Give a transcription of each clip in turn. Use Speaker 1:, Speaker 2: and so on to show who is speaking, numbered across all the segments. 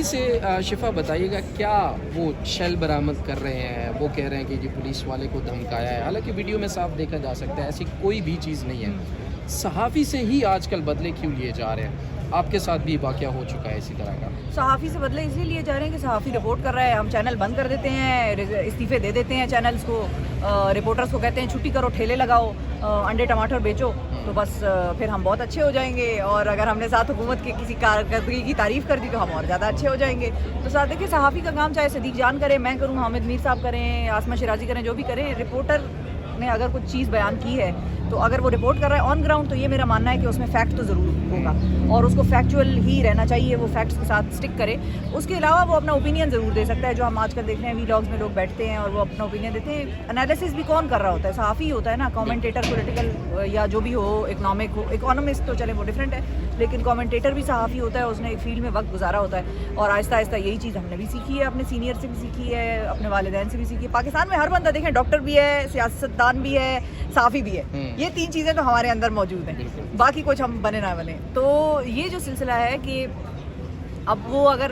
Speaker 1: سے شفا بتائیے گا کیا وہ شیل برآمد کر رہے ہیں؟ وہ کہہ رہے ہیں کہ جی پولیس والے کو دھمکایا ہے، حالانکہ ویڈیو میں صاف دیکھا جا سکتا ہے ایسی کوئی بھی چیز نہیں ہے۔ صحافی سے ہی آج کل بدلے کیوں لیے جا رہے ہیں؟ آپ کے ساتھ بھی واقعہ ہو چکا ہے اسی طرح کا۔
Speaker 2: صحافی سے بدلے اس لیے جا رہے ہیں کہ صحافی رپورٹ کر رہا ہے، ہم چینل بند کر دیتے ہیں، استعفے دے دیتے ہیں چینلز کو، رپورٹرز کو کہتے ہیں چھٹی کرو، ٹھیلے لگاؤ، انڈے ٹماٹر بیچو، تو بس پھر ہم بہت اچھے ہو جائیں گے، اور اگر ہم نے ساتھ حکومت کے کسی کارکردگی کی تعریف کر دی تو ہم اور زیادہ اچھے ہو جائیں گے۔ تو ساتھ دیکھیں صحافی کا کام چاہے صدیق جان کرے، میں کروں، حامد میر صاحب کریں، آسمہ شیرازی کریں، جو بھی کریں، رپورٹر نے اگر کچھ چیز بیان کی ہے تو اگر وہ رپورٹ کر رہا ہے آن گراؤنڈ تو یہ میرا ماننا ہے کہ اس میں فیکٹ تو ضرور ہوگا اور اس کو فیکچوئل ہی رہنا چاہیے، وہ فیکٹس کے ساتھ سٹک کرے۔ اس کے علاوہ وہ اپنا اوپینین ضرور دے سکتا ہے، جو ہم آج کل دیکھ رہے ہیں وی لاگز میں لوگ بیٹھتے ہیں اور وہ اپنا اوپینین دیتے ہیں۔ انالیسس بھی کون کر رہا ہوتا ہے؟ صحافی ہی ہوتا ہے نا، کامنٹیٹر پولیٹیکل یا جو بھی ہو، اکنامک ہو، اکانومسٹ تو چلے وہ ڈفرینٹ ہے، لیکن کامنٹیٹر بھی صحافی ہوتا ہے، اس نے ایک فیلڈ میں وقت گزارا ہوتا ہے، اور آہستہ آہستہ یہی چیز ہم نے بھی سیکھی ہے، اپنے سینئر سے بھی سیکھی ہے، اپنے والدین سے بھی سیکھی ہے۔ پاکستان میں ہر بندہ دیکھیں ڈاکٹر بھی ہے، سیاستدان بھی ہے، صحافی بھی ہے، یہ تین چیزیں تو ہمارے اندر موجود ہیں، باقی کچھ ہم بنے نہ بنے۔ تو یہ جو سلسلہ ہے کہ اب وہ اگر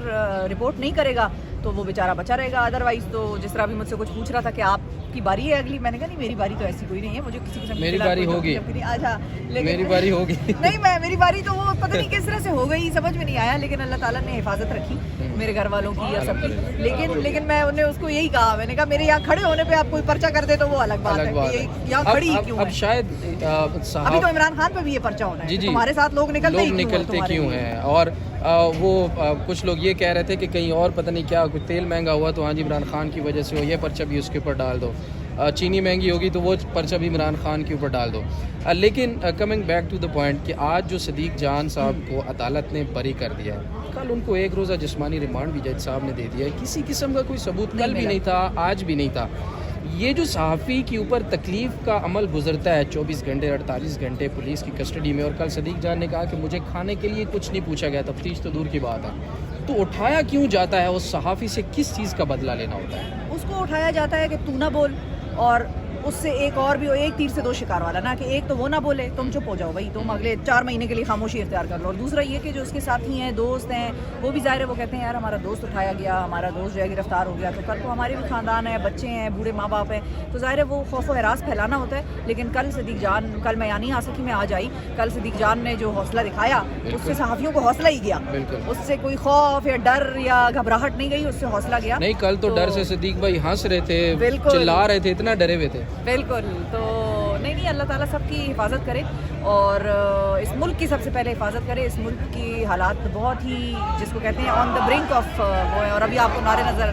Speaker 2: رپورٹ نہیں کرے گا تو وہ بیچارہ بچا رہے گا، ادروائز تو جس طرح بھی مجھ سے کچھ پوچھ رہا تھا کہ آپ کی باری ہے اگلی، میں نے کہا نہیں میری باری تو ایسی کوئی نہیں ہے، مجھے کسی قسم کی
Speaker 1: میری باری ہوگی، میری باری ہوگی
Speaker 2: نہیں میری باری تو وہ پتہ نہیں کس طرح سے ہو گئی، سمجھ میں نہیں آیا، لیکن اللہ تعالیٰ نے حفاظت رکھی میرے گھر والوں کی یا سب کی، لیکن میں انہیں اس کو یہی کہا، میں نے کہا میرے یہاں کھڑے ہونے پہ آپ کوئی پرچہ کر دے تو وہ الگ بات ہے کہ یہاں کھڑی کیوں ہے۔
Speaker 1: اب شاید
Speaker 2: ابھی تو عمران خان پہ بھی یہ پرچہ ہونا ہے، تمہارے ساتھ لوگ نکلتے
Speaker 1: کیوں ہیں، اور وہ کچھ لوگ یہ کہہ رہے تھے کہ کہیں اور پتہ نہیں کیا کچھ تیل مہنگا ہوا تو ہاں جی عمران خان کی وجہ سے ہو، یہ پرچہ بھی اس کے اوپر ڈال دو، چینی مہنگی ہوگی تو وہ پرچہ بھی عمران خان کے اوپر ڈال دو۔ لیکن coming back to the point کہ آج جو صدیق جان صاحب کو عدالت نے بری کر دیا ہے، کل ان کو ایک روزہ جسمانی ریمانڈ بھی جج صاحب نے دے دیا ہے، کسی قسم کا کوئی ثبوت کل بھی نہیں تھا، آج بھی نہیں تھا۔ یہ جو صحافی کے اوپر تکلیف کا عمل گزرتا ہے 24 گھنٹے 48 گھنٹے پولیس کی کسٹڈی میں، اور کل صدیق جان نے کہا کہ مجھے کھانے کے لیے کچھ نہیں پوچھا گیا، تفتیش تو دور کی بات ہے، تو اٹھایا کیوں جاتا ہے؟ اس صحافی سے کس چیز کا بدلہ لینا ہوتا ہے؟
Speaker 2: اس کو اٹھایا جاتا ہے کہ تو نہ بول، اور اس سے ایک اور بھی ہو، ایک تیر سے دو شکار والا نا، کہ ایک تو وہ نہ بولے، تم چپ ہو جاؤ بھائی، تم اگلے 4 مہینے کے لیے خاموشی اختیار کر لو، اور دوسرا یہ کہ جو اس کے ساتھی ہیں، دوست ہیں، وہ بھی ظاہر ہے وہ کہتے ہیں یار ہمارا دوست اٹھایا گیا، ہمارا دوست جو ہے گرفتار ہو گیا، تو کل کو ہمارے بھی خاندان ہیں، بچے ہیں، بوڑھے ماں باپ ہیں، تو ظاہر ہے وہ خوف و ہراس پھیلانا ہوتا ہے۔ لیکن کل صدیق جان، کل میں یہاں نہیں آ سکی، میں آج آئی، کل صدیق جان نے جو حوصلہ دکھایا اس سے صحافیوں کو حوصلہ ہی گیا، اس سے کوئی خوف یا ڈر یا گھبراہٹ نہیں گئی، اس سے حوصلہ گیا۔
Speaker 1: نہیں کل تو ڈر سے صدیق بھائی ہنس رہے تھے، چلا رہے تھے، اتنا ڈرے ہوئے تھے۔
Speaker 2: بالکل، تو نہیں اللہ تعالیٰ سب کی حفاظت کرے، اور اس ملک کی سب سے پہلے حفاظت کرے۔ اس ملک کی حالات بہت ہی جس کو کہتے ہیں آن دا برنک آف وہ ہے، اور ابھی آپ کو نعرے نظر